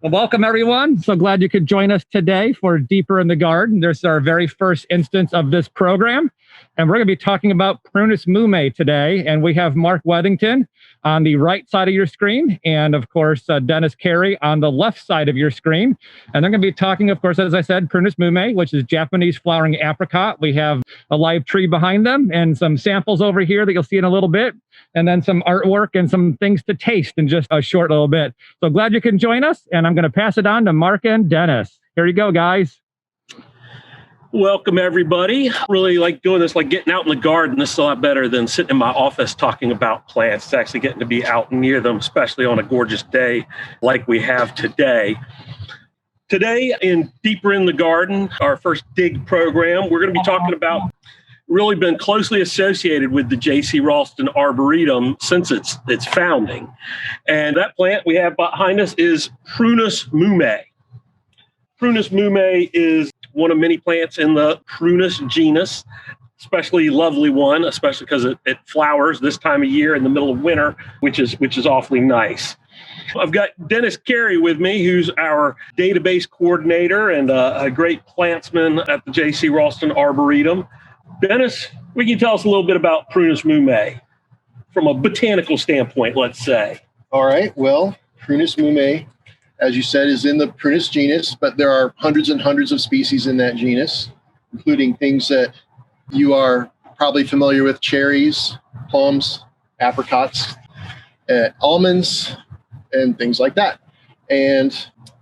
Well, welcome everyone. So glad you could join us today for Deeper in the Garden. This is our very first instance of this program. And we're going to be talking about Prunus mume today. And we have Mark Weathington on the right side of your screen. And of course, Dennis Carey on the left side of your screen. And they're going to be talking, of course, as I said, Prunus mume, which is Japanese flowering apricot. We have a live tree behind them and some samples over here that you'll see in a little bit. And then some artwork and some things to taste in just a short little bit. So glad you can join us. And I'm going to pass it on to Mark and Dennis. Here you go, guys. Welcome, everybody. Really like doing this, like getting out in the garden. This is a lot better than sitting in my office talking about plants. It's actually getting to be out near them, especially on a gorgeous day like we have today. Today in Deeper in the Garden, our first dig program, we're going to be talking about really been closely associated with the J.C. Ralston Arboretum since its founding. And that plant we have behind us is Prunus mume. Prunus mume is one of many plants in the Prunus genus, especially lovely one, especially because it flowers this time of year in the middle of winter, which is awfully nice. I've got Dennis Carey with me, who's our database coordinator and a great plantsman at the J.C. Ralston Arboretum. Dennis, will you tell us a little bit about Prunus mume from a botanical standpoint, let's say? All right. Well, Prunus mume, as you said, is in the Prunus genus, but there are hundreds and hundreds of species in that genus, including things that you are probably familiar with: cherries, plums, apricots, almonds, and things like that. And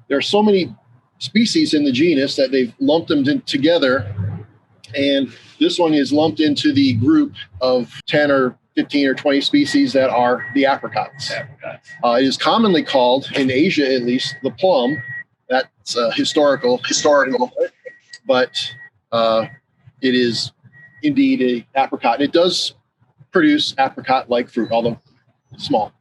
there are so many species in the genus that they've lumped them together. And this one is lumped into the group of 10 or 15 or 20 species that are the apricots. It is commonly called, in Asia at least, the plum. That's historical, but it is indeed an apricot. And it does produce apricot-like fruit, although small.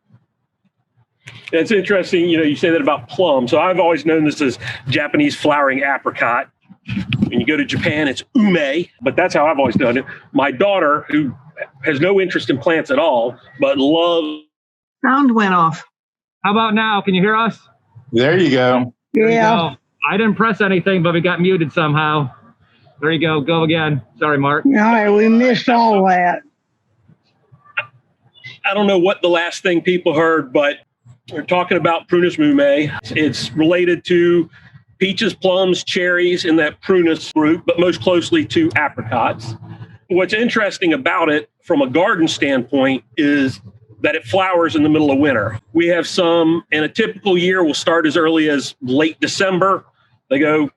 It's interesting, you say that about plum. So I've always known this as Japanese flowering apricot. When you go to Japan, it's ume, but that's how I've always done it. My daughter, who has no interest in plants at all, but loves... Sound went off. How about now? Can you hear us? There you go. There you go. I didn't press anything, but we got muted somehow. There you go. Go again. Sorry, Mark. All right, we missed all that. I don't know what the last thing people heard, but we're talking about Prunus mume. It's related to peaches, plums, cherries in that Prunus group, but most closely to apricots. What's interesting about it from a garden standpoint is that it flowers in the middle of winter. We have some, in a typical year, will start as early as late December. They go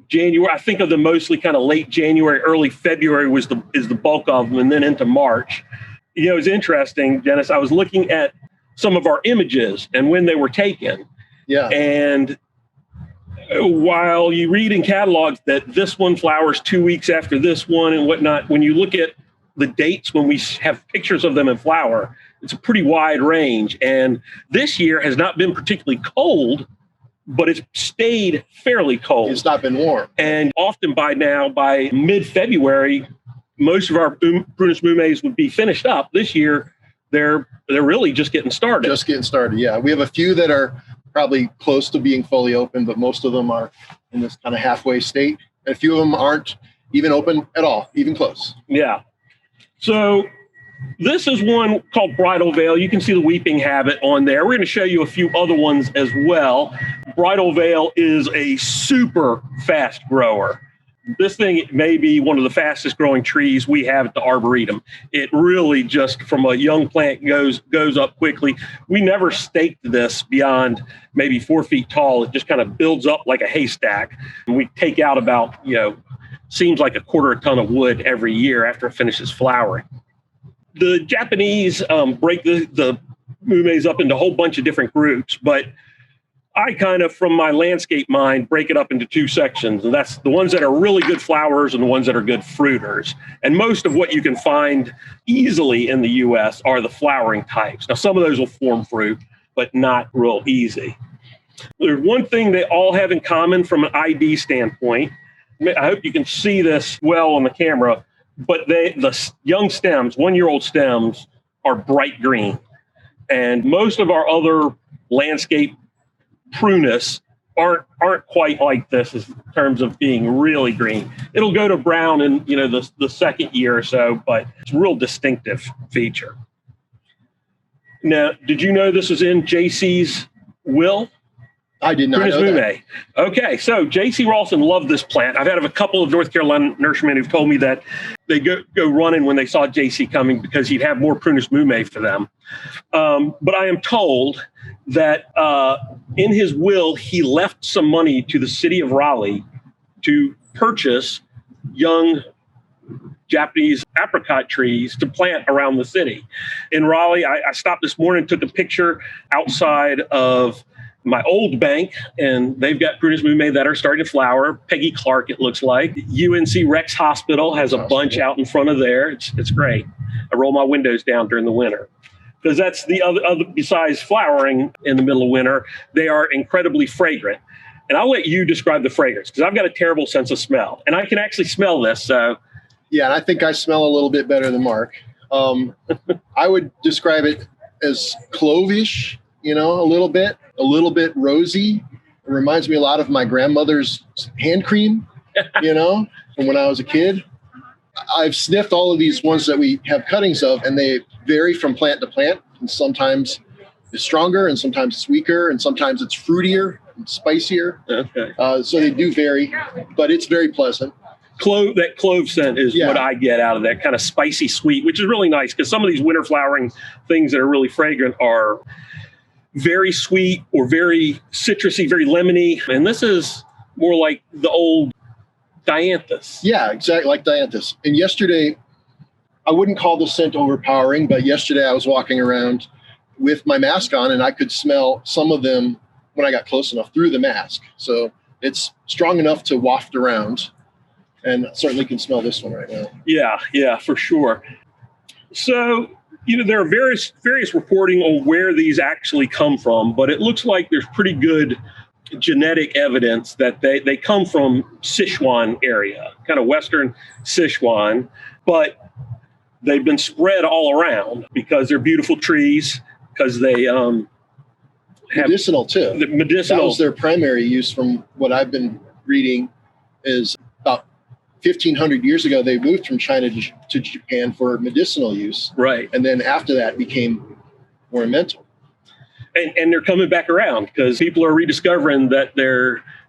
January. I think of them mostly kind of late January, early February is the bulk of them, and then into March. It's interesting, Dennis. I was looking at some of our images and when they were taken. Yeah. And while you read in catalogs that this one flowers 2 weeks after this one and whatnot, when you look at the dates when we have pictures of them in flower, it's a pretty wide range. And this year has not been particularly cold, but it's stayed fairly cold. It's not been warm. And often by mid-February, most of our Prunus mumes would be finished up. This year, they're really just getting started. Just getting started, yeah. We have a few that are probably close to being fully open, but most of them are in this kind of halfway state. And a few of them aren't even open at all, even close. Yeah. So this is one called Bridal Veil. You can see the weeping habit on there. We're going to show you a few other ones as well. Bridal Veil is a super fast grower. This thing may be one of the fastest growing trees we have at the Arboretum. It really just from a young plant goes up quickly. We never staked this beyond maybe 4 feet tall. It just kind of builds up like a haystack. And we take out about, seems like a quarter ton of wood every year after it finishes flowering. The Japanese break the mumes up into a whole bunch of different groups, but I kind of, from my landscape mind, break it up into two sections. And that's the ones that are really good flowers and the ones that are good fruiters. And most of what you can find easily in the U.S. are the flowering types. Now, some of those will form fruit, but not real easy. There's one thing they all have in common from an ID standpoint. I hope you can see this well on the camera, but the young stems, 1-year-old stems, are bright green. And most of our other landscape Prunus aren't quite like this in terms of being really green. It'll go to brown in the second year or so, but it's a real distinctive feature. Now, did you know this was in JC's will? I did not Prunus know mume. that. Okay, so J.C. Ralston loved this plant. I've had a couple of North Carolina nurserymen who've told me that they go running when they saw J.C. coming because he'd have more Prunus mume for them. But I am told that in his will, he left some money to the city of Raleigh to purchase young Japanese apricot trees to plant around the city. In Raleigh, I stopped this morning, took a picture outside of my old bank, and they've got Prunus mume that are starting to flower. Peggy Clark, it looks like. UNC Rex Hospital has a bunch out in front of there. It's great. I roll my windows down during the winter because that's the other besides flowering in the middle of winter, they are incredibly fragrant. And I'll let you describe the fragrance because I've got a terrible sense of smell, and I can actually smell this. So Yeah, and I think I smell a little bit better than Mark. I would describe it as clovish, a little bit rosy. It reminds me a lot of my grandmother's hand cream, from when I was a kid. I've sniffed all of these ones that we have cuttings of, and they vary from plant to plant. And sometimes it's stronger, and sometimes it's weaker, and sometimes it's fruitier and spicier. Okay. So they do vary, but it's very pleasant. That clove scent is what I get out of that kind of spicy sweet, which is really nice because some of these winter flowering things that are really fragrant are very sweet or very citrusy, very lemony. And this is more like the old dianthus. Yeah, exactly like dianthus. And yesterday, I wouldn't call the scent overpowering, but yesterday I was walking around with my mask on and I could smell some of them when I got close enough through the mask. So it's strong enough to waft around, and certainly can smell this one right now. Yeah, for sure. So, there are various reporting on where these actually come from, but it looks like there's pretty good genetic evidence that they come from Sichuan area, kind of western Sichuan, but they've been spread all around because they're beautiful trees, because they have medicinal too. Medicinal. That was their primary use, from what I've been reading, is about 1,500 years ago, they moved from China to Japan for medicinal use. Right. And then after that became ornamental. And they're coming back around because people are rediscovering that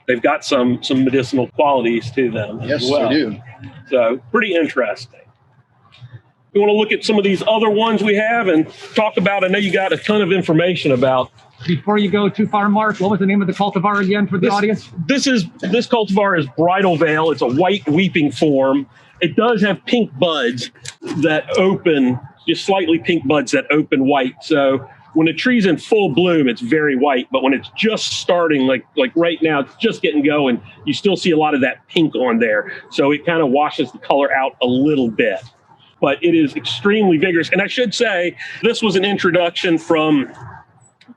they've got some medicinal qualities to them. Yes, as well. they do. So pretty interesting. We want to look at some of these other ones we have and talk about, I know you got a ton of information about. Before you go too far, Mark, what was the name of the cultivar again for the audience? This cultivar is Bridal Veil. It's a white weeping form. It does have pink buds that open, just slightly pink buds that open white. So when a tree's in full bloom, it's very white. But when it's just starting, like right now, it's just getting going, you still see a lot of that pink on there. So it kind of washes the color out a little bit. But it is extremely vigorous. And I should say, this was an introduction from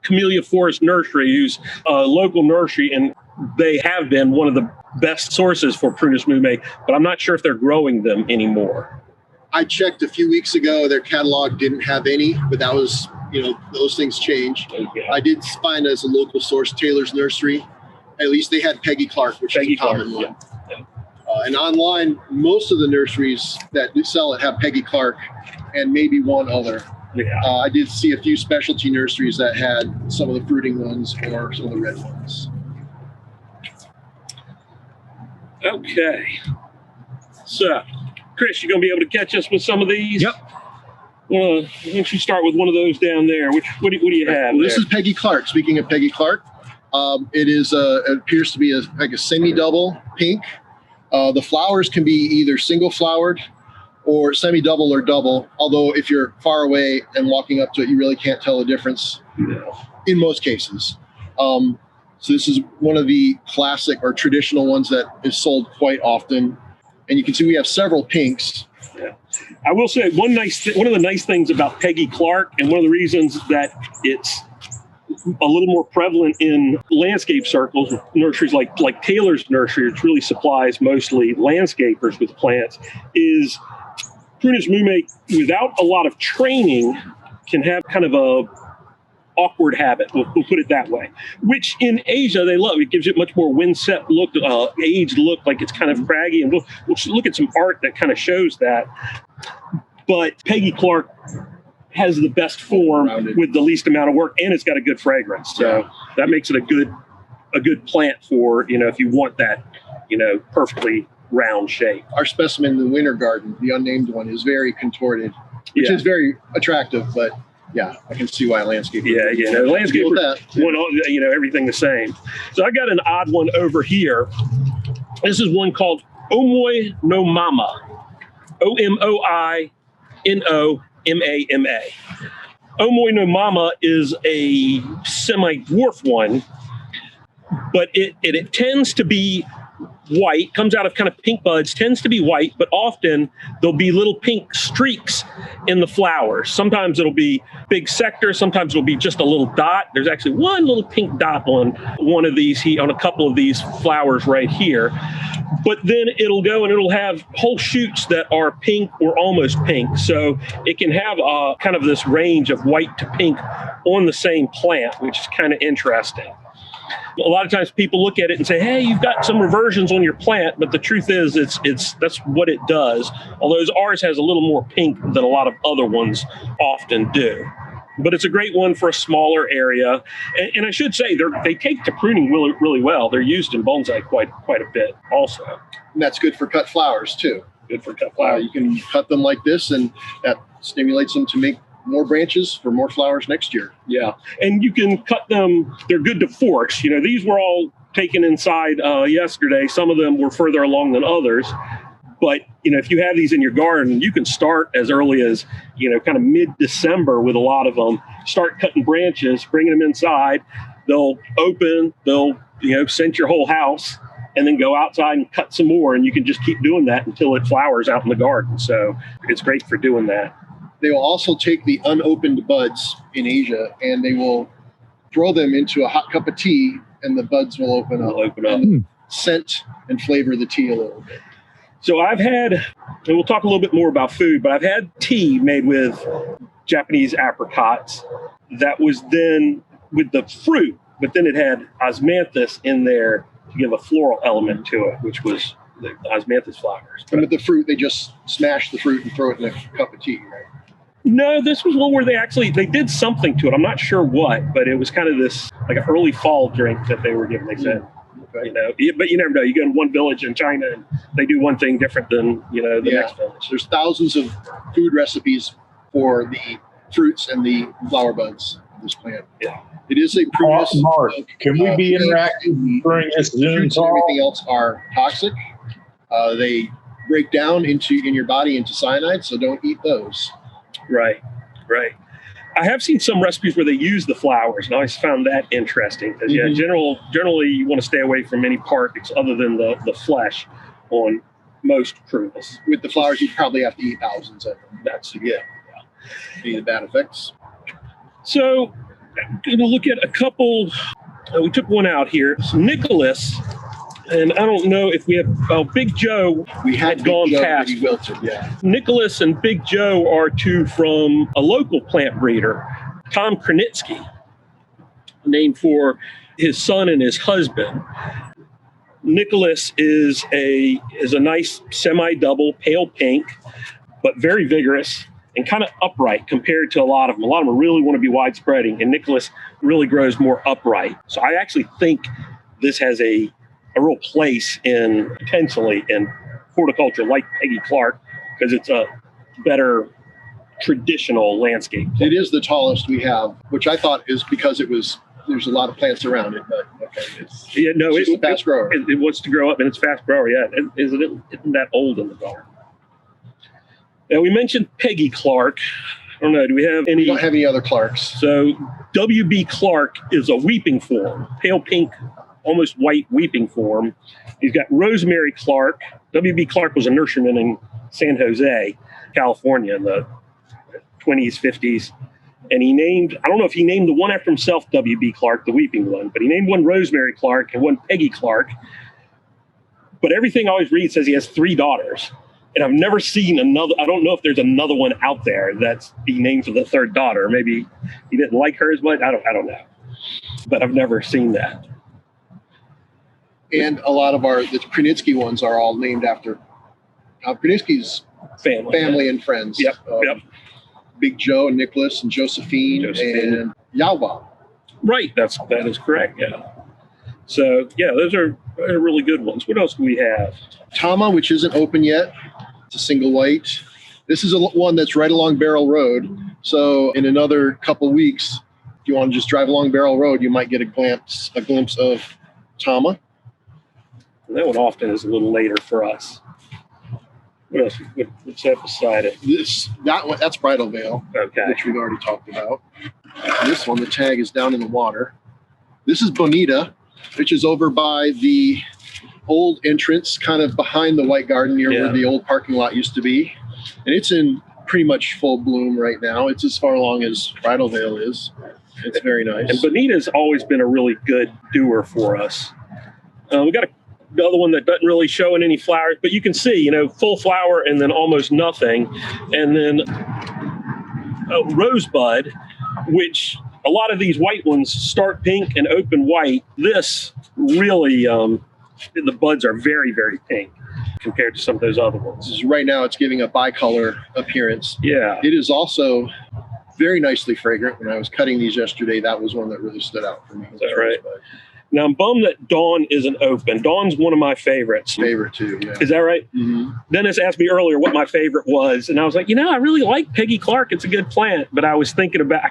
Camellia Forest Nursery, who's a local nursery, and they have been one of the best sources for Prunus mume, but I'm not sure if they're growing them anymore. I checked a few weeks ago, their catalog didn't have any, but that was, those things change. Okay. I did find as a local source, Taylor's Nursery, at least they had Peggy Clark, which is a common one. Yeah. And online, most of the nurseries that sell it have Peggy Clark and maybe one other. Yeah. I did see a few specialty nurseries that had some of the fruiting ones or some of the red ones. Okay. So, Chris, you going to be able to catch us with some of these? Yep. Why don't you start with one of those down there? What do you have? Well, this is Peggy Clark. Speaking of Peggy Clark, it appears to be like a semi-double pink. The flowers can be either single-flowered or semi-double or double, although if you're far away and walking up to it, you really can't tell the difference in most cases. So this is one of the classic or traditional ones that is sold quite often. And you can see we have several pinks. Yeah. I will say one of the nice things about Peggy Clark, and one of the reasons that it's a little more prevalent in landscape circles, nurseries like Taylor's Nursery, which really supplies mostly landscapers with plants, is Prunus mume, without a lot of training, can have kind of awkward habit. We'll put it that way, which in Asia they love. It gives it much more wind-set look, aged look, like it's kind of craggy. And we'll look at some art that kind of shows that. But Peggy Clark has the best form with the least amount of work, and it's got a good fragrance. So that makes it a good plant for, if you want that, perfectly round shape. Our specimen in the winter garden, the unnamed one, is very contorted, which is very attractive, but yeah, I can see why landscaper. Landscaper want everything the same. So I got an odd one over here. This is one called Omoi Nomama. Omoi Nomama. Omoi Nomama is a semi-dwarf one, but it tends to be white, comes out of kind of pink buds, tends to be white, but often there'll be little pink streaks in the flowers. Sometimes it'll be big sector, sometimes it'll be just a little dot. There's actually one little pink dot on one of these, on a couple of these flowers right here. But then it'll go and it'll have whole shoots that are pink or almost pink. So it can have kind of this range of white to pink on the same plant, which is kind of interesting. A lot of times people look at it and say, hey, you've got some reversions on your plant, but the truth is that's what it does. Although ours has a little more pink than a lot of other ones often do. But it's a great one for a smaller area. And I should say, they take to pruning really, really well. They're used in bonsai quite a bit also. And that's good for cut flowers too. Good for cut flowers. You can cut them like this, and that stimulates them to make more branches for more flowers next year. Yeah, and you can cut them. They're good to force. These were all taken inside yesterday. Some of them were further along than others. But, if you have these in your garden, you can start as early as, kind of mid-December with a lot of them. Start cutting branches, bringing them inside. They'll open, they'll, scent your whole house, and then go outside and cut some more. And you can just keep doing that until it flowers out in the garden. So it's great for doing that. They will also take the unopened buds in Asia and they will throw them into a hot cup of tea, and the buds will open up. And scent and flavor the tea a little bit. So I've had, and we'll talk a little bit more about food, but I've had tea made with Japanese apricots that was then with the fruit, but then it had osmanthus in there to give a floral element to it, which was the osmanthus flowers. And with the fruit, they just smash the fruit and throw it in a cup of tea, right? No, this was one where they did something to it. I'm not sure what, but it was kind of this, like an early fall drink that they were giving. They said, but you never know. You go to one village in China and they do one thing different than, the next village. There's thousands of food recipes for the fruits and the flower buds of this plant. Yeah. It is a Prunus. Mark, can we be interactive during this Zoom Fruits and call? everything else are toxic. They break down in your body into cyanide, so don't eat those. Right. I have seen some recipes where they use the flowers, and I always found that interesting because, generally you want to stay away from any parts other than the flesh on most Prunus. With the flowers, you probably have to eat thousands of them. That's Any of the bad effects. So, I'm going to look at a couple. We took one out here. Nicholas, and I don't know if we have Big Joe. We had gone Joe, past. he wilted, yeah. Nicholas and Big Joe are two from a local plant breeder, Tom Kranitsky, named for his son and his husband. Nicholas is a nice semi-double, pale pink, but very vigorous and kind of upright compared to a lot of them. A lot of them really want to be wide-spreading, and Nicholas really grows more upright. So I actually think this has a real place potentially in horticulture like Peggy Clark, because it's a better traditional landscape. It is the tallest we have, which I thought is because there's a lot of plants around it, but okay. It's a fast grower. It wants to grow up, and it's fast grower, yeah. It isn't that old in the garden. Now, we mentioned Peggy Clark. I don't know, do we have any? We don't have any other Clarks. So W.B. Clark is a weeping form, pale pink, almost white weeping form. He's got Rosemary Clark. W.B. Clark was a nurseryman in San Jose, California in the 20s, 50s. And I don't know if he named the one after himself, W.B. Clark, the weeping one, but he named one Rosemary Clark and one Peggy Clark. But everything I always read says he has 3 daughters. And I've never seen another. I don't know if there's another one out there that's he named for the third daughter. Maybe he didn't like her as much. I don't know. But I've never seen that. And a lot of the Prunitsky ones are all named after Prunitsky's family and friends. Yep. Big Joe and Nicholas and Josephine. And Yawa. Right. That is correct. Yeah. So yeah, those are really good ones. What else do we have? Tama, which isn't open yet. It's a single white. This is one that's right along Barrel Road. So in another couple weeks, if you want to just drive along Barrel Road, you might get a glimpse of Tama. And that one often is a little later for us. What else? What's that beside it? That's Bridal Veil, okay, which we've already talked about. This one, the tag is down in the water. This is Bonita, which is over by the old entrance, kind of behind the White Garden near where the old parking lot used to be. And it's in pretty much full bloom right now. It's as far along as Bridal Veil is. It's very nice. And Bonita's always been a really good doer for us. We got another one that doesn't really show in any flowers, but you can see, full flower and then almost nothing. And then Rosebud, which a lot of these white ones start pink and open white. This really, the buds are very, very pink compared to some of those other ones. Right now it's giving a bicolor appearance. Yeah. It is also very nicely fragrant. When I was cutting these yesterday, that was one that really stood out for me. Is that right? Now I'm bummed that Dawn isn't open. Dawn's one of my favorites. Favorite too, yeah. Is that right? Mm-hmm. Dennis asked me earlier what my favorite was, and I was like, I really like Peggy Clark. It's a good plant, but I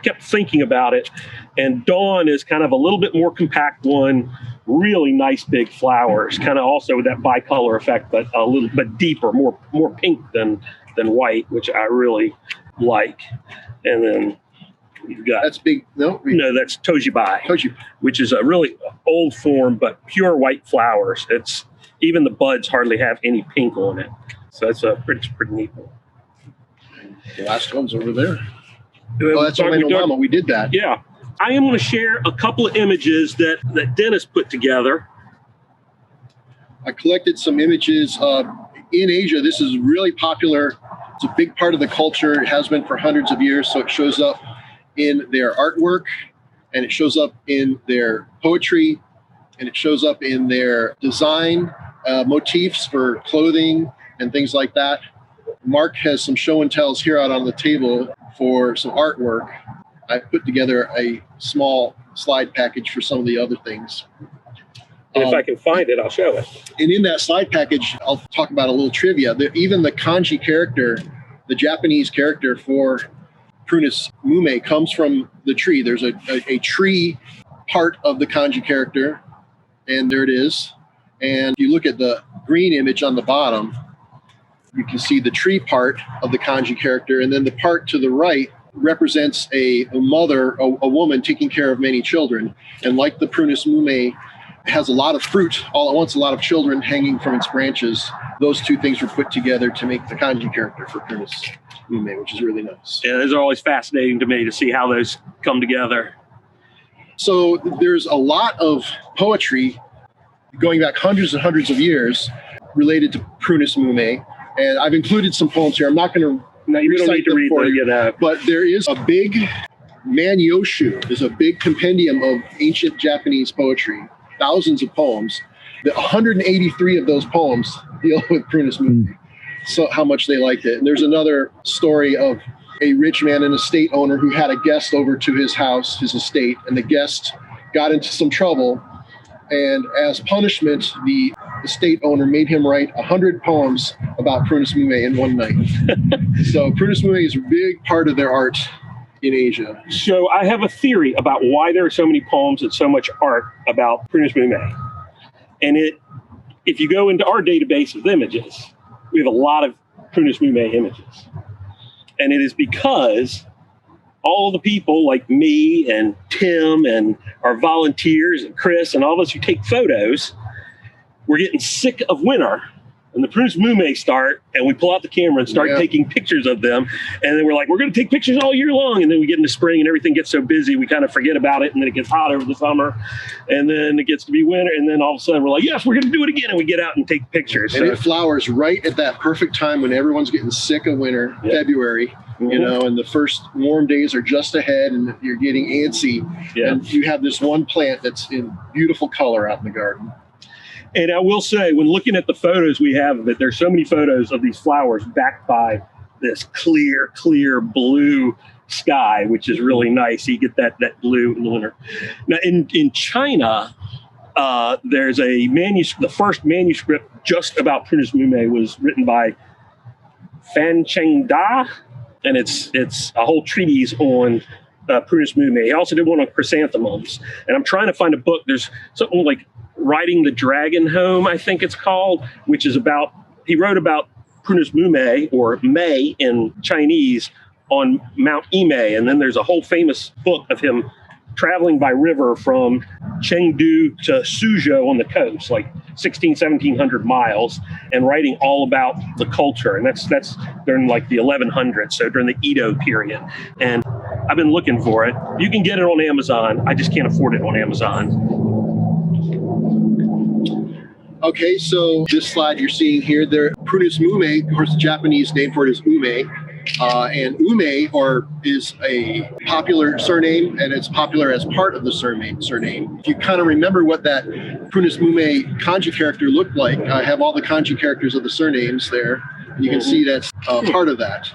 kept thinking about it, and Dawn is kind of a little bit more compact one, really nice big flowers, kind of also with that bicolor effect, but a little bit deeper, more pink than white, which I really like. And then you've got that's big. No, that's Tojibai, which is a really old form but pure white flowers. It's even the buds hardly have any pink on it, so that's a pretty neat one. The last one's over there. Oh, that's Omoi Nomama. We did that. Yeah, I am going to share a couple of images that Dennis put together. I collected some images in Asia. This is really popular. It's a big part of the culture. It has been for hundreds of years. So it shows up in their artwork, and it shows up in their poetry, and it shows up in their design motifs for clothing and things like that. Mark has some show and tells here out on the table for some artwork. I put together a small slide package for some of the other things. And if I can find it, I'll show it. And in that slide package, I'll talk about a little trivia. Even the kanji character, the Japanese character for Prunus mume, comes from the tree. There's a tree part of the kanji character, and there it is. And you look at the green image on the bottom, you can see the tree part of the kanji character, and then the part to the right represents a mother, a woman taking care of many children. And like the Prunus mume has a lot of fruit all at once, a lot of children hanging from its branches. Those two things were put together to make the kanji character for Prunus mume, which is really nice. Yeah, those are always fascinating to me to see how those come together. So there's a lot of poetry going back hundreds and hundreds of years related to Prunus mume. And I've included some poems here. I'm not going to you don't need to read them, but there is a big Manyoshu. There's a big compendium of ancient Japanese poetry, thousands of poems. 183 of those poems deal with Prunus mume. So how much they liked it. And there's another story of a rich man, an estate owner, who had a guest over to his house, his estate, and the guest got into some trouble. And as punishment, the estate owner made him write 100 poems about Prunus mume in one night. So Prunus mume is a big part of their art in Asia. So I have a theory about why there are so many poems and so much art about Prunus mume. And if you go into our database of images, we have a lot of Prunus mume images. And it is because all the people like me and Tim and our volunteers and Chris and all of us who take photos, we're getting sick of winter and the Prunus mume start, and we pull out the camera and start taking pictures of them. And then we're like, we're going to take pictures all year long. And then we get into spring and everything gets so busy, we kind of forget about it. And then it gets hot over the summer, and then it gets to be winter. And then all of a sudden we're like, yes, we're going to do it again. And we get out and take pictures. And it flowers right at that perfect time when everyone's getting sick of winter, February. You know, and the first warm days are just ahead, and you're getting antsy. And you have this one plant that's in beautiful color out in the garden. And I will say, when looking at the photos we have of it, there's so many photos of these flowers backed by this clear blue sky, which is really nice. You get that blue in the winter. Now, in China, there's a manuscript. The first manuscript just about Prunus mume was written by Fan Cheng Da. And it's a whole treatise on Prunus mume. He also did one on chrysanthemums. And I'm trying to find a book. There's something like Riding the Dragon Home, I think it's called, which is about, he wrote about Prunus mume, or May in Chinese, on Mount Imei. And then there's a whole famous book of him traveling by river from Chengdu to Suzhou on the coast, like 1700 miles, and writing all about the culture. And that's during like the 1100s, so during the Edo period. And I've been looking for it. You can get it on Amazon. I just can't afford it on Amazon. Okay, so this slide you're seeing here, there, Prunus mume, of course, the Japanese name for it is ume. And ume is a popular surname, and it's popular as part of the surname. If you kind of remember what that Prunus mume kanji character looked like, I have all the kanji characters of the surnames there. You can see that's part of that.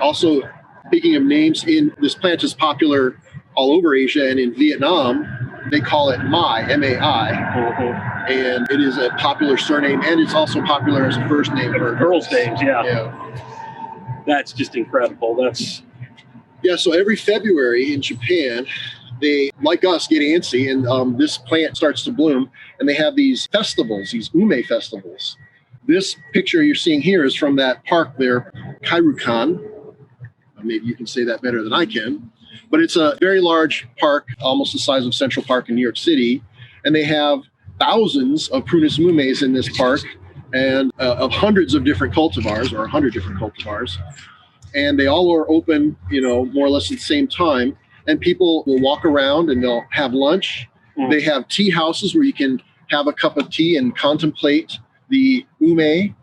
Also, speaking of names, this plant is popular all over Asia, and in Vietnam, they call it Mai, M-A-I. And it is a popular surname, and it's also popular as a first name for girls' names, That's just incredible. So every February in Japan, they, like us, get antsy, and this plant starts to bloom, and they have these festivals, these ume festivals. This picture you're seeing here is from that park there, Kairukan. Maybe you can say that better than I can. But it's a very large park, almost the size of Central Park in New York City, and they have thousands of Prunus mumes in this park, and of hundreds of different cultivars, or 100 different cultivars. And they all are open, more or less at the same time. And people will walk around and they'll have lunch. They have tea houses where you can have a cup of tea and contemplate the ume.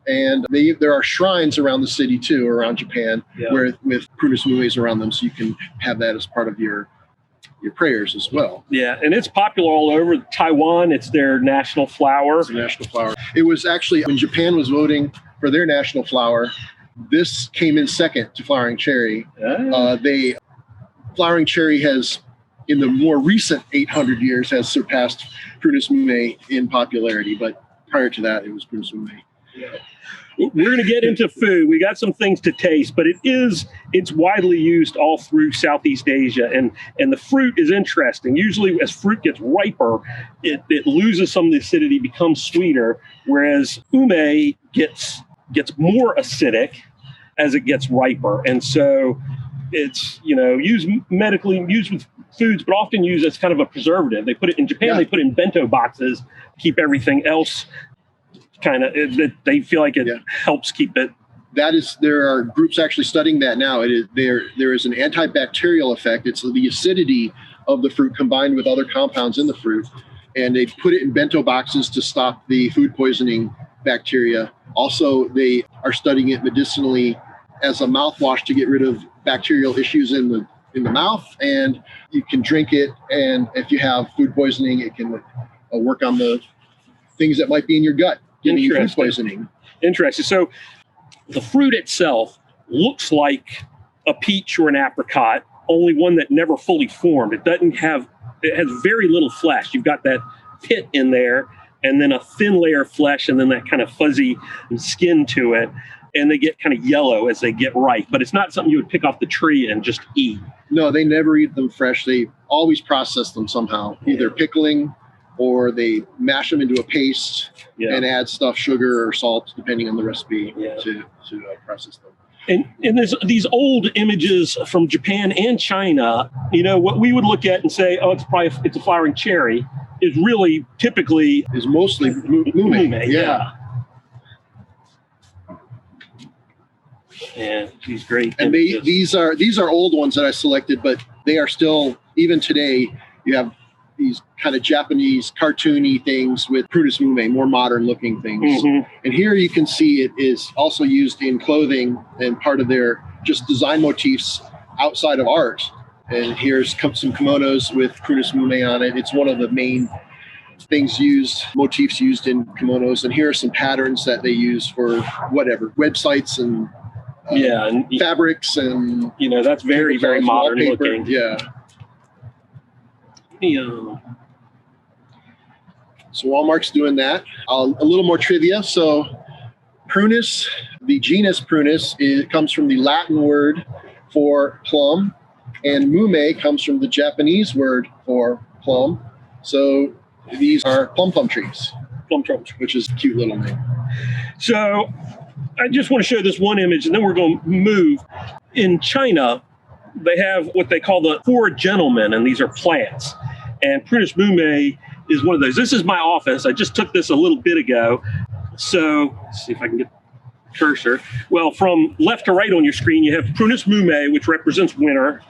And there are shrines around the city too, around Japan, with Prunus mumes around them. So you can have that as part of your prayers as well. Yeah, and it's popular all over Taiwan. It's their national flower. It's a national flower. It was actually, when Japan was voting for their national flower, this came in second to flowering cherry. Flowering cherry has, in the more recent 800 years, has surpassed Prunus mume in popularity. But prior to that, it was Prunus mume. We're going to get into food. We got some things to taste, but it's widely used all through Southeast Asia, and the fruit is interesting. Usually as fruit gets riper, it loses some of the acidity, becomes sweeter, whereas ume gets more acidic as it gets riper. And so it's, used medically, used with foods, but often used as kind of a preservative. They put it in Japan, They put it in bento boxes, keep everything else kind of, they feel like it helps keep it. There are groups actually studying that now. There is an antibacterial effect. It's the acidity of the fruit combined with other compounds in the fruit. And they put it in bento boxes to stop the food poisoning bacteria. Also, they are studying it medicinally as a mouthwash to get rid of bacterial issues in the mouth. And you can drink it. And if you have food poisoning, it can work on the things that might be in your gut. Food poisoning. Interesting. So the fruit itself looks like a peach or an apricot, only one that never fully formed. It has very little flesh. You've got that pit in there, and then a thin layer of flesh, and then that kind of fuzzy skin to it. And they get kind of yellow as they get ripe, but it's not something you would pick off the tree and just eat. No, they never eat them fresh. They always process them somehow, either pickling, or they mash them into a paste and add stuff, sugar or salt, depending on the recipe, to process them. And there's these old images from Japan and China, what we would look at and say, oh, it's a flowering cherry, is really typically is mostly mume. And these great. And these are old ones that I selected, but they are still, even today, you have these kind of Japanese cartoony things with Prunus mume, more modern looking things. And here you can see it is also used in clothing and part of their just design motifs outside of art. And here's some kimonos with Prunus mume on it. It's one of the main motifs used in kimonos. And here are some patterns that they use for whatever, websites and and fabrics, and that's very, very modern looking. Yeah. So while Mark's doing that, a little more trivia. So Prunus, the genus Prunus, comes from the Latin word for plum, and mume comes from the Japanese word for plum. So these are plum trees. Plum trees, which is a cute little name. So I just want to show this one image, and then we're going to move. In China, they have what they call the four gentlemen, and these are plants. And Prunus mume is one of those. This is my office. I just took this a little bit ago. So let's see if I can get the cursor. Well, from left to right on your screen, you have Prunus mume, which represents winter.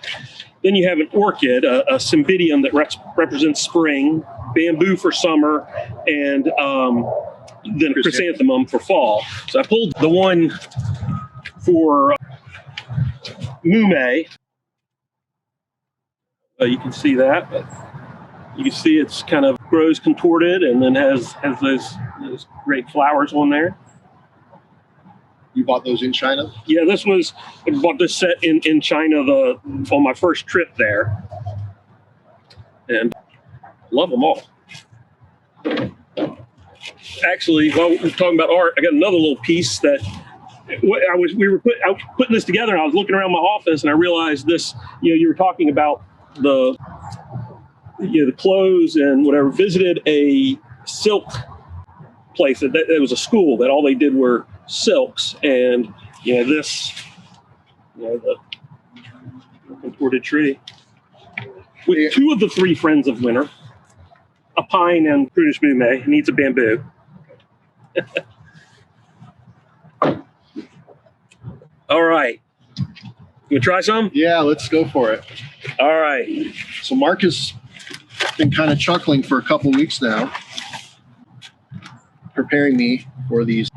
Then you have an orchid, a cymbidium that represents spring, bamboo for summer, and then a chrysanthemum for fall. So I pulled the one for mume. You can see that. You can see it's kind of grows contorted and then has those great flowers on there. You bought those in China? Yeah, I bought this set in China on my first trip there. And love them all. Actually, while we're talking about art, I got another little piece that I was putting this together, and I was looking around my office, and I realized this. You were talking about the clothes and whatever. Visited a silk place. It was a school that all they did were silks, and the contorted tree with two of the three friends of winter, a pine and Prunus mume. It needs a bamboo. All right. You try some? Yeah, let's go for it. All right. So Mark has been kind of chuckling for a couple weeks now, preparing me for these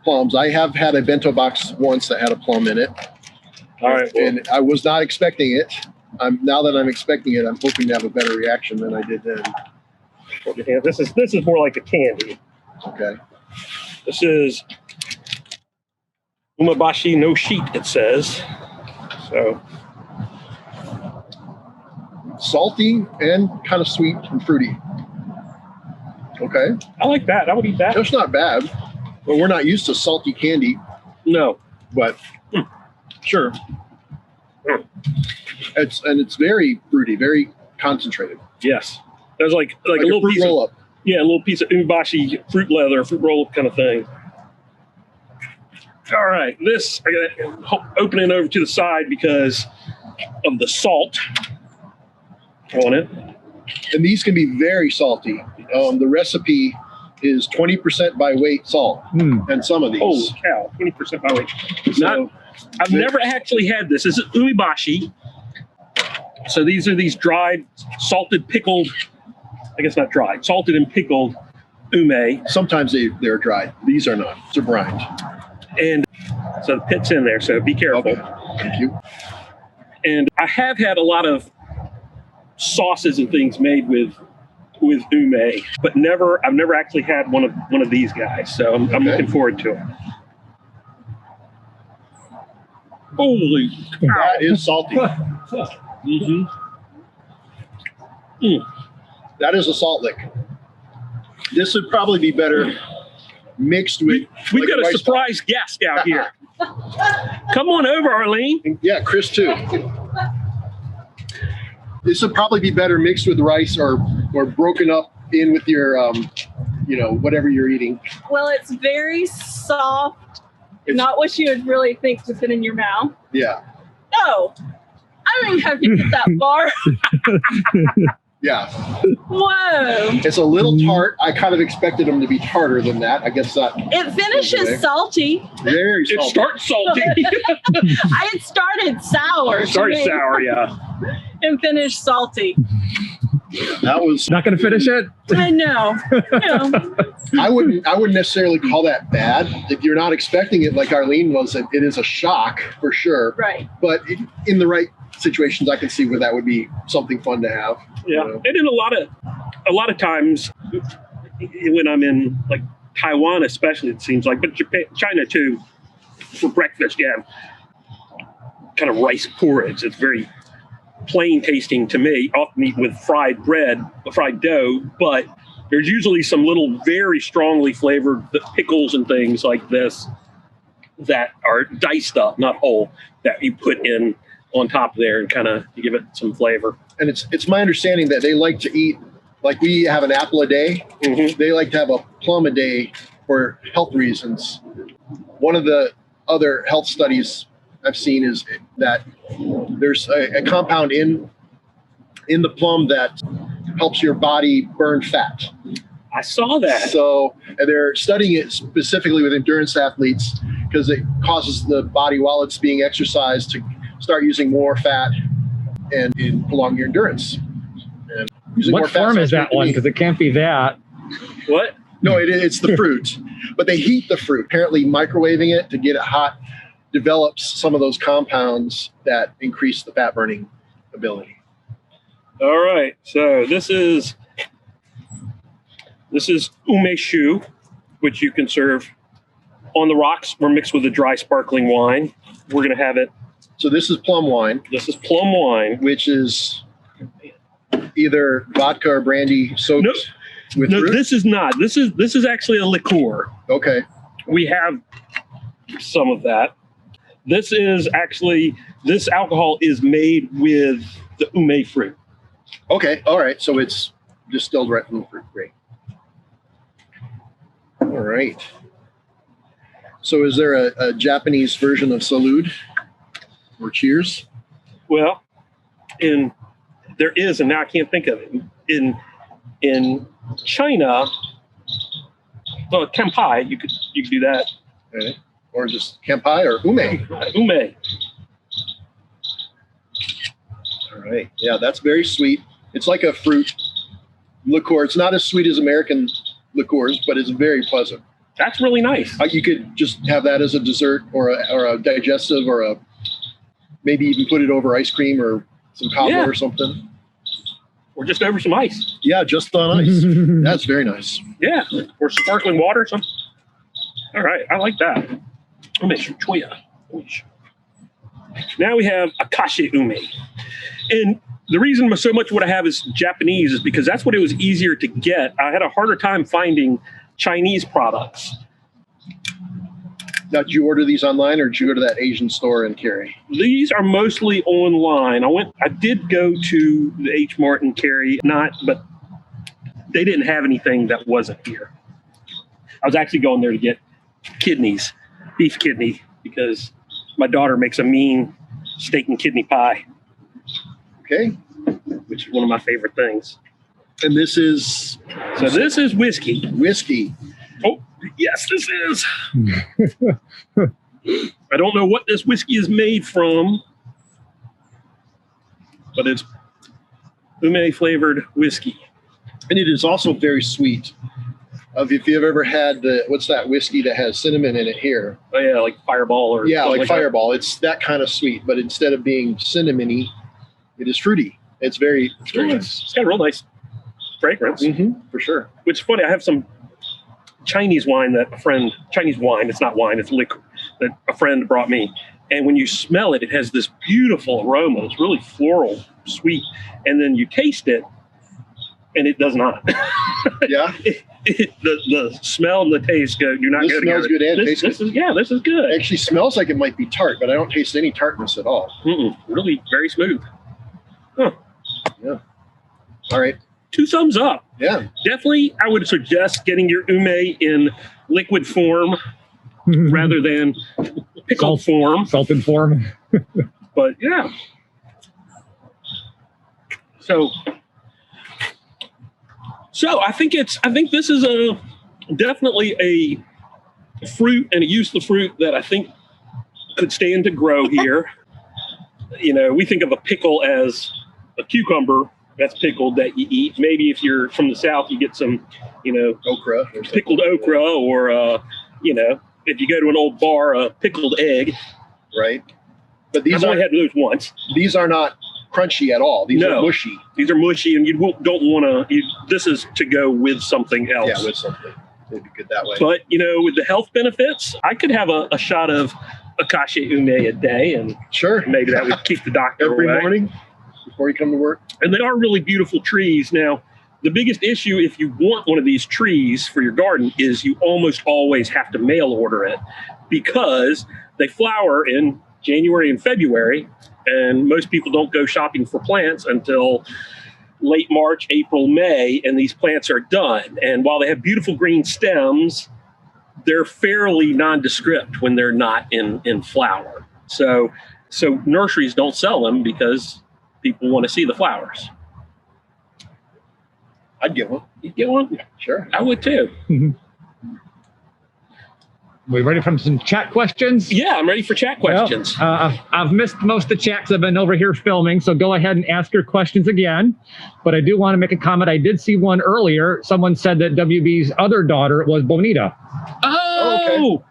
plums. I have had a bento box once that had a plum in it. All right. Well, and I was not expecting it. Now that I'm expecting it, I'm hoping to have a better reaction than I did then. This is more like a candy. Okay. This is umabashi no sheet, it says. So salty and kind of sweet and fruity. Okay. I like that. I would eat that. That's not bad. Well, we're not used to salty candy. No. But sure. It's very fruity, very concentrated. Yes. There's like a little fruit piece roll up. Yeah, a little piece of umabashi fruit leather, fruit roll up kind of thing. All right, this I got to open it over to the side because of the salt on it. And these can be very salty. The recipe is 20% by weight salt, and some of these. Holy cow, 20% by weight. I've never actually had this. This is umabashi. So these are these dried, salted, pickled. I guess not dried, salted and pickled mume. Sometimes they're dried. These are not. They're brined. And so the pit's in there, so be careful. Okay. Thank you. And I have had a lot of sauces and things made with mume, but I've never actually had one of these guys. So I'm looking forward to it. Holy cow. That is salty. Mm-hmm. That is a salt lick. This would probably be better mixed with. We've got a surprise guest out here. Come on over, Arlene. Yeah, Chris too. This would probably be better mixed with rice or broken up in with your, whatever you're eating. Well, it's very soft. Not what you would really think to fit in your mouth. Yeah. No, I don't even have to get that far. Yeah. Whoa. It's a little tart. I kind of expected them to be tarter than that. I guess that. It finishes salty. Very It salty. starts salty. It started sour. Starts sour, yeah. And finished salty. That was. Not going to finish it? I know. I wouldn't necessarily call that bad. If you're not expecting it, like Arlene was, it is a shock for sure. Right. But in the right situations, I can see where that would be something fun to have. Yeah, and in a lot of times when I'm in like Taiwan, especially, it seems like, but Japan, China too, for breakfast, yeah, kind of rice porridge. It's very plain tasting to me. Often eat with fried bread, fried dough, but there's usually some little very strongly flavored pickles and things like this that are diced up, not whole, that you put in on top there and kind of give it some flavor. And it's my understanding that they like to eat, like we have an apple a day. Mm-hmm. They like to have a plum a day for health reasons. One of the other health studies I've seen is that there's a compound in the plum that helps your body burn fat. I saw that. So and they're studying it specifically with endurance athletes because it causes the body, while it's being exercised, to start using more fat and prolong your endurance. And using more What fat form is sounds that great to one? me. Because it can't be that. What? No, it's the fruit. But they heat the fruit. Apparently microwaving it to get it hot develops some of those compounds that increase the fat burning ability. All right. So this is umeshu, which you can serve on the rocks or mixed with a dry sparkling wine. We're going to have it. So this is plum wine, This is plum wine. which is either vodka or brandy soaked No, with No, fruit. this is not. This is actually a liqueur. Okay. We have some of that. This alcohol is made with the ume fruit. Okay. All right. So it's distilled right from the fruit. Great. All right. So is there a Japanese version of salud or cheers? Well, there is, and now I can't think of it. In China, kanpai, you could do that. Okay. Or just kampai or ume? Ume. All right. Yeah, that's very sweet. It's like a fruit liqueur. It's not as sweet as American liqueurs, but it's very pleasant. That's really nice. You could just have that as a dessert or a digestive or maybe even put it over ice cream or some cobbler Yeah. or something. Or just over some ice. Yeah, just on ice. That's very nice. Yeah. Or sparkling water. Something. All right. I like that. Now we have Akashi Ume. And the reason so much what I have is Japanese is because that's what it was easier to get. I had a harder time finding Chinese products. Now, did you order these online or did you go to that Asian store in Cary? These are mostly online. I did go to the H Mart in Cary, but they didn't have anything that wasn't here. I was actually going there to get kidneys, beef kidney, because my daughter makes a mean steak and kidney pie, Okay. which is one of my favorite things. And this is So this is whiskey. whiskey. Oh, yes, this is. I don't know what this whiskey is made from, but it's ume flavored whiskey. And it is also very sweet. If you've ever had what's that whiskey that has cinnamon in it here? Oh yeah, like Fireball or Yeah, something like that. Fireball. It's that kind of sweet, but instead of being cinnamony, it is fruity. It's very nice. It's got a real nice fragrance. For sure. Which is funny. I have some Chinese wine it's not wine, it's liquor that a friend brought me. And when you smell it, it has this beautiful aroma. It's really floral, sweet. And then you taste it, and it does not. Yeah. The smell and the taste do not This go smells together. good and This tastes good. this is good. It actually smells like it might be tart, but I don't taste any tartness at all. Really very smooth. Huh. Yeah. All right. 2 thumbs up. Yeah. Definitely, I would suggest getting your ume in liquid form rather than pickled form. Salted form. But yeah. So So I think this is definitely a fruit and a use of fruit that I think could stand to grow here. You know, we think of a pickle as a cucumber that's pickled that you eat. Maybe if you're from the South, you get some, you know, Okra. pickled okra, or, you know, if you go to an old bar, a pickled egg. Right. But I've only had those once. These are not crunchy at all. These are mushy. These are mushy, and you don't want to. This is to go with something else. Yeah, with something. It'd be good that way. But, you know, with the health benefits, I could have a shot of Acacia Ume a day, and sure, maybe that would keep the doctor every away. morning before you come to work. And they are really beautiful trees. Now, the biggest issue if you want one of these trees for your garden is you almost always have to mail order it, because they flower in January and February, and most people don't go shopping for plants until late March, April, May, and these plants are done. And while they have beautiful green stems, they're fairly nondescript when they're not in flower. So nurseries don't sell them because people want to see the flowers. I'd get one. You'd get one? Yeah, sure. I would too. We ready for some chat questions? Yeah, I'm ready for chat questions. Well, I've missed most of the chats. I've been over here filming, so go ahead and ask your questions again. But I do want to make a comment. I did see one earlier. Someone said that WB's other daughter was Bonita. Oh, okay.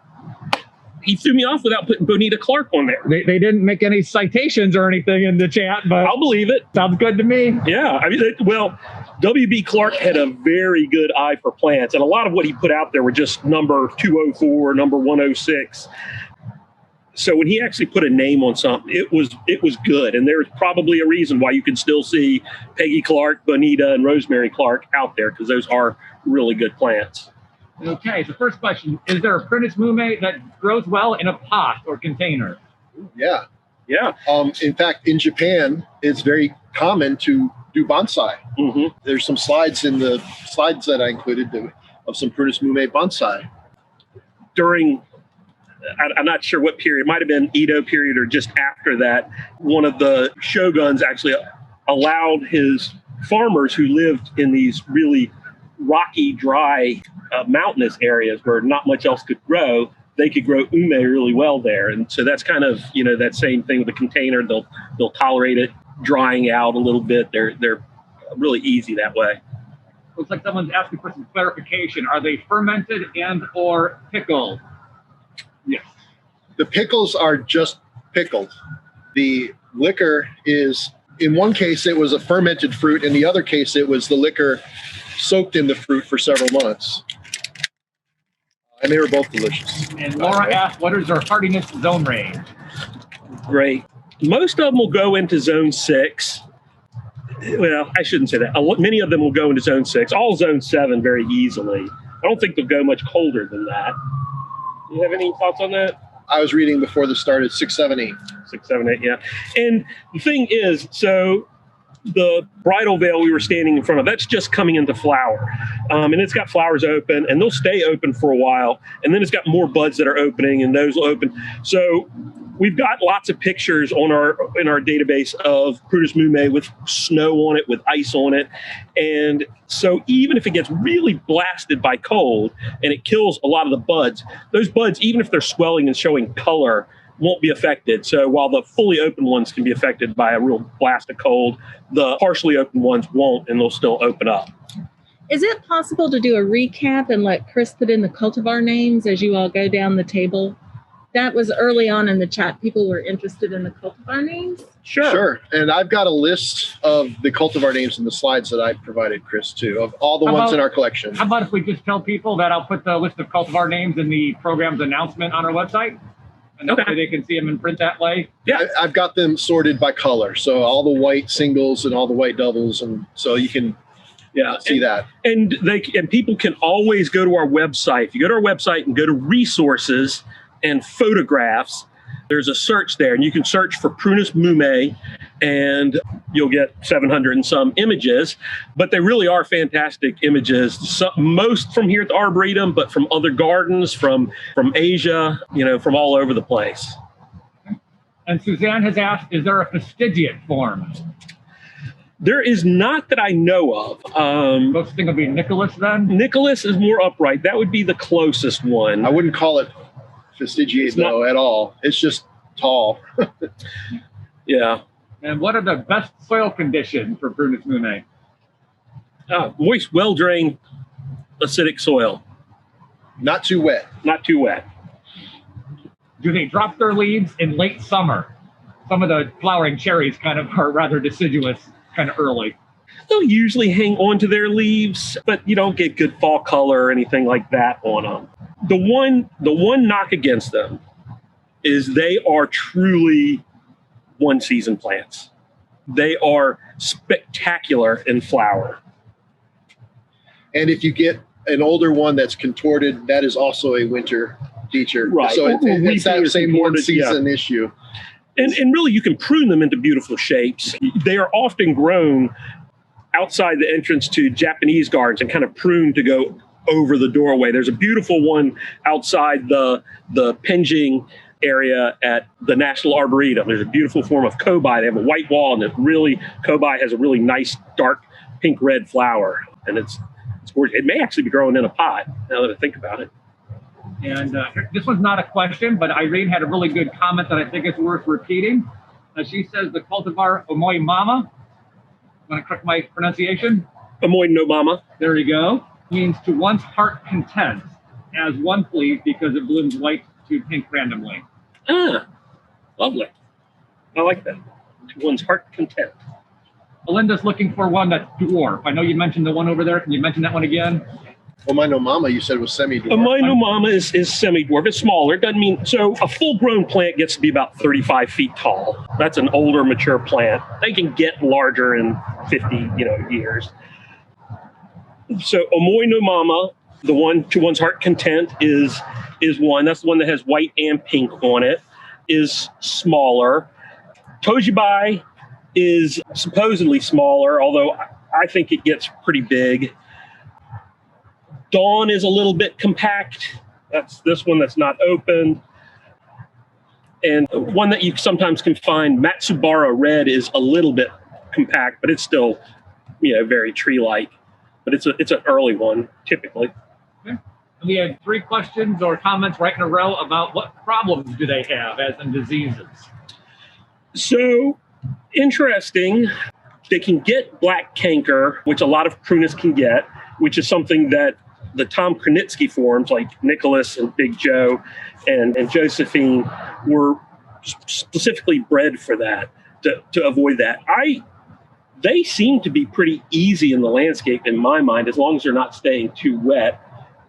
He threw me off without putting Bonita Clark on there. They didn't make any citations or anything in the chat, but I'll believe it. Sounds good to me. Yeah, I mean, WB Clark had a very good eye for plants, and a lot of what he put out there were just number 204, number 106. So when he actually put a name on something, it was good, and there's probably a reason why you can still see Peggy Clark, Bonita, and Rosemary Clark out there, because those are really good plants. Okay, so first question, is there a Prunus mume that grows well in a pot or container? Yeah. Yeah. In fact, in Japan, it's very common to do bonsai. Mm-hmm. There's some slides in the slides that I included of some Prunus mume bonsai. During, I'm not sure what period, it might have been Edo period or just after that, one of the shoguns actually allowed his farmers who lived in these really rocky, dry, mountainous areas where not much else could grow, they could grow ume really well there. And so that's kind of, you know, that same thing with the container. They'll tolerate it drying out a little bit. They're really easy that way. Looks like someone's asking for some clarification. Are they fermented and or pickled? Yes. The pickles are just pickled. The liquor is, in one case, it was a fermented fruit. In the other case, it was the liquor soaked in the fruit for several months. And they were both delicious. And Laura asked, what is their Heartiness zone range? Great. Most of them will go into zone 6. Well, I shouldn't say that. Many of them will go into zone 6. All zone 7 very easily. I don't think they'll go much colder than that. Do you have any thoughts on that? I was reading before this started, 6, 7, 8. 6, 7, 8, yeah. And the thing is, so the Bridal Veil we were standing in front of, that's just coming into flower. And it's got flowers open, and they'll stay open for a while. And then it's got more buds that are opening, and those will open. So we've got lots of pictures in our database of Prunus mume with snow on it, with ice on it. And so even if it gets really blasted by cold and it kills a lot of the buds, those buds, even if they're swelling and showing color, won't be affected. So while the fully open ones can be affected by a real blast of cold, the partially open ones won't, and they'll still open up. Is it possible to do a recap and let Chris put in the cultivar names as you all go down the table? That was early on in the chat. People were interested in the cultivar names. Sure. And I've got a list of the cultivar names in the slides that I provided Chris too, of all the ones in our collection. How about if we just tell people that I'll put the list of cultivar names in the program's announcement on our website? And that way they can see them in print that way. Yeah, I've got them sorted by color. So all the white singles and all the white doubles. And so you can see that. And people can always go to our website. If you go to our website and go to resources and photographs, there's a search there, and you can search for Prunus mume, and you'll get 700 and some images. But they really are fantastic images. Most from here at the Arboretum, but from other gardens, from Asia, from all over the place. And Suzanne has asked, is there a fastigiate form? There is not that I know of. Closest thing would be Nicholas then? Nicholas is more upright. That would be the closest one. I wouldn't call it fastigiate though at all. It's just tall. Yeah. And what are the best soil conditions for Prunus mume? Moist, well-drained, acidic soil. Not too wet. Not too wet. Do they drop their leaves in late summer? Some of the flowering cherries kind of are rather deciduous, kind of early. They'll usually hang on to their leaves, but you don't get good fall color or anything like that on them. The one knock against them is they are truly one-season plants. They are spectacular in flower. And if you get an older one that's contorted, that is also a winter feature. Right. So it's that same contorted, one-season issue. And really, you can prune them into beautiful shapes. They are often grown outside the entrance to Japanese gardens and kind of pruned to go over the doorway. There's a beautiful one outside the Penjing area at the National Arboretum. There's a beautiful form of kobai. They have a white wall, and kobai has a really nice dark pink-red flower, and it's gorgeous. It may actually be growing in a pot, now that I think about it. And this one's not a question, but Irene had a really good comment that I think is worth repeating. She says the cultivar Omoi Nomama, want to correct my pronunciation? Omoi Nomama. There you go. Means to one's heart content, as one pleased because it blooms white to pink randomly. Ah, lovely. I like that. To one's heart content. Melinda's looking for one that's dwarf. I know you mentioned the one over there. Can you mention that one again? Omoi Nomama, you said was semi-dwarf. Omoi Nomama is semi-dwarf. It's smaller. It doesn't mean, so a full-grown plant gets to be about 35 feet tall. That's an older, mature plant. They can get larger in 50, years. So Omoi Nomama, the one to one's heart content is one. That's the one that has white and pink on it, is smaller. Tojibai is supposedly smaller, although I think it gets pretty big. Dawn is a little bit compact. That's this one that's not open. And one that you sometimes can find, Matsubara Red, is a little bit compact, but it's still, very tree-like. But it's an early one, typically. Okay. We had 3 questions or comments right in a row about what problems do they have, as in diseases. So, interesting. They can get black canker, which a lot of Prunus can get, which is something that the Tom Kranitsky forms, like Nicholas and Big Joe and Josephine, were specifically bred for that, to avoid that. They seem to be pretty easy in the landscape, in my mind, as long as they're not staying too wet.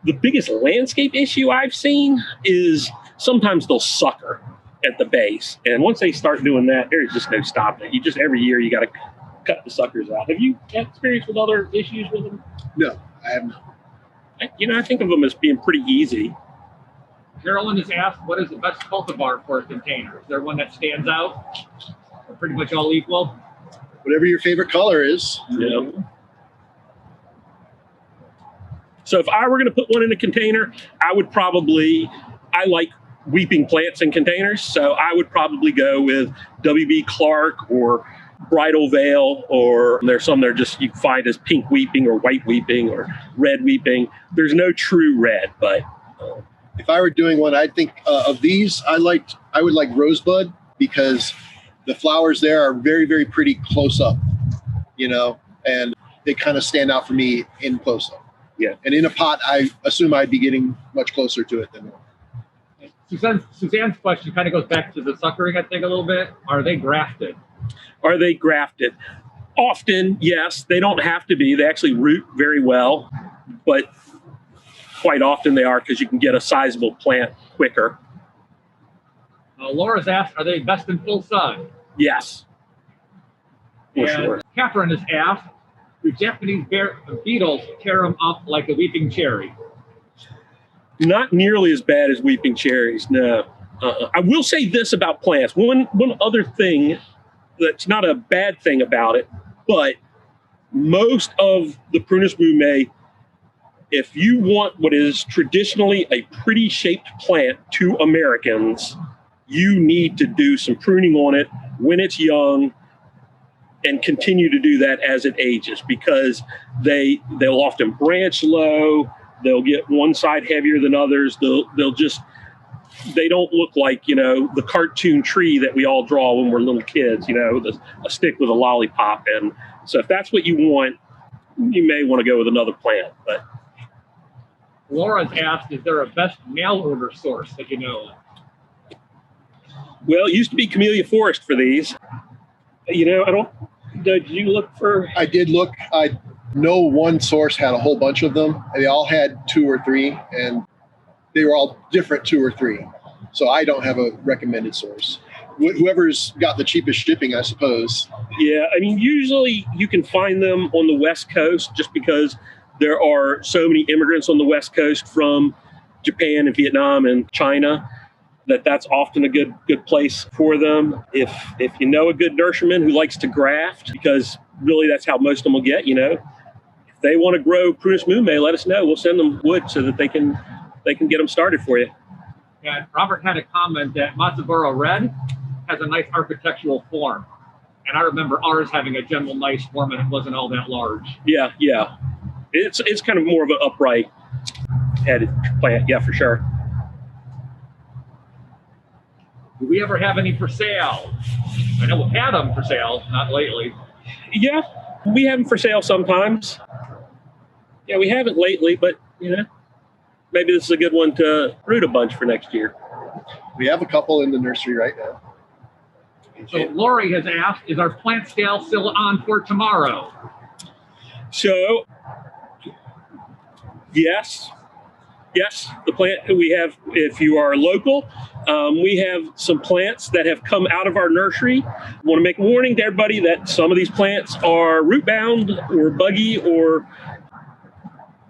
The biggest landscape issue I've seen is sometimes they'll sucker at the base. And once they start doing that, there's just no stopping it. Every year you got to cut the suckers out. Have you had experience with other issues with them? No, I have not. I think of them as being pretty easy. Carolyn has asked, what is the best cultivar for a container? Is there one that stands out? Or pretty much all equal? Whatever your favorite color is. Yeah. So if I were going to put one in a container, I like weeping plants in containers. So I would probably go with W.B. Clark or Bridal Veil, or there's some that are just, you can find as pink weeping or white weeping or red weeping. There's no true red, but if I were doing one, I think of these, I would like Rosebud, because the flowers there are very, very pretty close up, and they kind of stand out for me in close up. Yeah. And in a pot, I assume I'd be getting much closer to it than normal. Suzanne's question kind of goes back to the suckering, I think, a little bit. Are they grafted? Are they grafted? Often, yes. They don't have to be. They actually root very well, but quite often they are, because you can get a sizable plant quicker. Laura's asked, are they best in full sun? Yes. For And sure. Catherine has asked, do Japanese beetles tear them up like a weeping cherry? Not nearly as bad as weeping cherries, no. I will say this about plants. One other thing that's not a bad thing about it, but most of the Prunus mume, if you want what is traditionally a pretty shaped plant to Americans, you need to do some pruning on it when it's young, and continue to do that as it ages, because they'll often branch low. They'll get one side heavier than others. They don't look like, the cartoon tree that we all draw when we're little kids, a stick with a lollipop. And so if that's what you want, you may want to go with another plant. But Laura's asked, is there a best mail order source that you know of? Well, it used to be Camellia Forest for these. Did you look for? I did look. I know one source had a whole bunch of them. They all had 2 or 3, and they were all different 2 or 3. So I don't have a recommended source. Whoever's got the cheapest shipping, I suppose. Yeah, usually you can find them on the West Coast, just because there are so many immigrants on the West Coast from Japan and Vietnam and China, that's often a good place for them. If you know a good nurseryman who likes to graft, because really that's how most of them will get, if they want to grow Prunus mume, let us know. We'll send them wood so that they can get them started for you. And Robert had a comment that Matsuboro Red has a nice architectural form. And I remember ours having a general nice form, and it wasn't all that large. Yeah. It's kind of more of an upright headed plant. Yeah, for sure. Do we ever have any for sale? I know we've had them for sale, not lately. Yeah, we have them for sale sometimes. Yeah, we haven't lately, but, maybe this is a good one to root a bunch for next year. We have a couple in the nursery right now. So Lori has asked, is our plant sale still on for tomorrow? So, yes, the plant we have, if you are local, we have some plants that have come out of our nursery. I want to make a warning to everybody that some of these plants are root bound or buggy or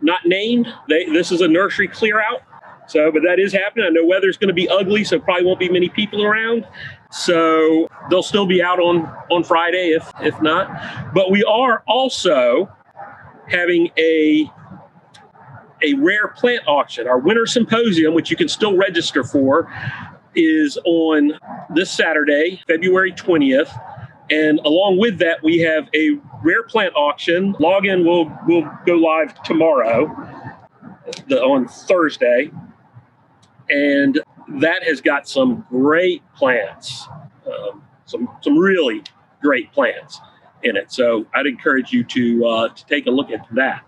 not named. This is a nursery clear out. So, but that is happening. I know weather's going to be ugly, so probably won't be many people around. So they'll still be out on Friday if not. But we are also having a rare plant auction. Our winter symposium, which you can still register for, is on this Saturday, February 20th. And along with that, we have a rare plant auction. Login will go live tomorrow, on Thursday. And that has got some great plants, some really great plants in it. So I'd encourage you to take a look at that.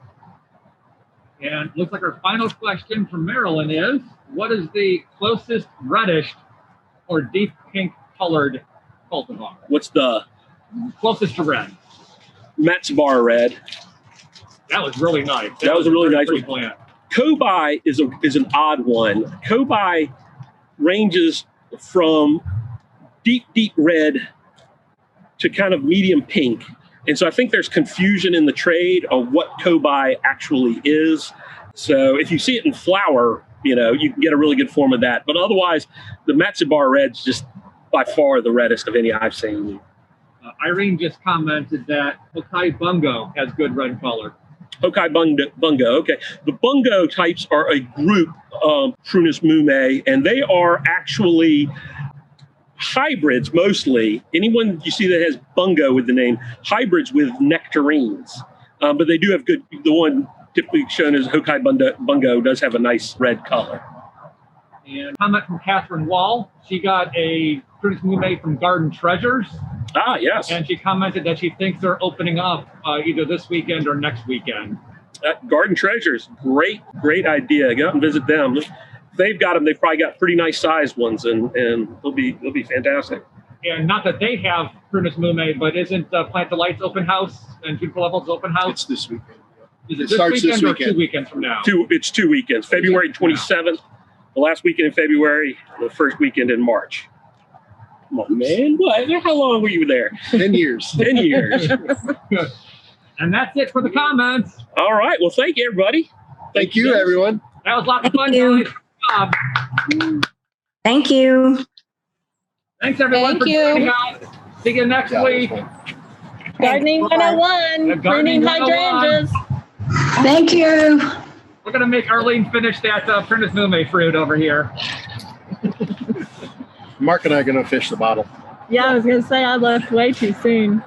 And it looks like our final question from Marilyn is, what is the closest reddish or deep pink colored cultivar? What's the closest to red? Matsubar Red. That was really nice. That was a really nice one. Plant. Kobai is an odd one. Kobai ranges from deep red to kind of medium pink. And so I think there's confusion in the trade of what Kobai actually is. So if you see it in flower, you can get a really good form of that. But otherwise, the Matsubar Red's just by far the reddest of any I've seen. Irene just commented that Hokai Bungo has good red color. Hokai Bungo, okay. The Bungo types are a group of Prunus mume, and they are actually hybrids mostly. Anyone you see that has Bungo with the name, hybrids with nectarines. But they do have good, the one typically shown as Hokai Bungo does have a nice red color. And comment from Catherine Wall. She got a Prunus mume from Garden Treasures. Ah, yes. And she commented that she thinks they're opening up either this weekend or next weekend. Garden Treasures, great idea. Go out and visit them. If they've got them, they've probably got pretty nice sized ones, and they'll be fantastic. And not that they have Prunus mume, but isn't Plant Delight's open house and Beautiful Levels open house? It's this weekend. Is it this weekend or 2 weekends from now? It's 2 weekends. February 27th, the last weekend in February, the first weekend in March. Come on, man. What? How long were you there? 10 years. 10 years. And that's it for the comments. All right. Well, thank you, everybody. Thank you, everyone. That was lots of fun, you. guys. Good job. Thank you. Thanks, everyone, for joining us. See you next week. Gardening 101, pruning hydrangeas. Thank you. We're going to make Arlene finish that Prunus mume fruit over here. Mark and I are going to fish the bottle. Yeah, I was going to say I left way too soon.